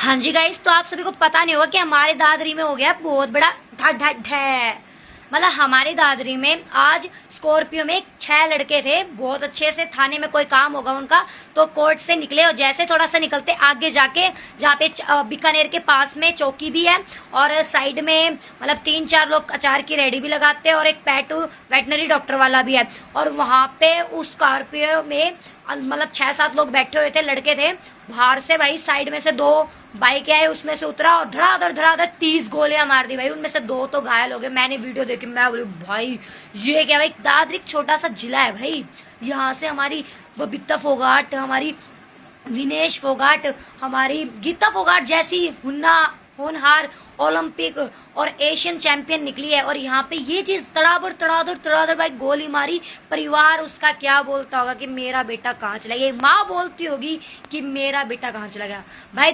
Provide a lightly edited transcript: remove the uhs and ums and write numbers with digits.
हाँ जी गाइस, तो आप सभी को पता नहीं होगा कि हमारे दादरी में हो गया बहुत बड़ा ढ मतलब हमारी दादरी में आज स्कॉर्पियो में 6 लड़के थे। बहुत अच्छे से थाने में कोई काम होगा उनका, तो कोर्ट से निकले और जैसे थोड़ा सा निकलते आगे जाके जहाँ पे बीकानेर के पास में चौकी भी है और साइड में मतलब 3-4 लोग अचार की रेडी भी लगाते हैं और एक पेट वेटनरी डॉक्टर वाला भी है। और वहां पे उस स्कॉर्पियो में मतलब 6-7 लोग बैठे हुए थे, लड़के थे। बाहर से भाई साइड में से 2 बाइक आए, उसमें से उतरा और धड़ाधड़ 30 गोलियां मार दी भाई। उनमें से 2 तो घायल हो गए। मैंने वीडियो देखी, मैं बोली भाई ये क्या भाई, दादरी एक छोटा सा जिला है भाई। यहाँ से हमारी बबीता फोगाट, हमारी विनेश फोगाट, हमारी गीता फोगाट जैसी होनहार ओलंपिक और एशियन चैंपियन निकली है। और यहाँ पे ये चीज तड़ादड़ भाई गोली मारी। परिवार उसका क्या बोलता होगा कि मेरा बेटा कहाँ चला गया। माँ बोलती होगी कि मेरा बेटा कहाँ चला गया भाई।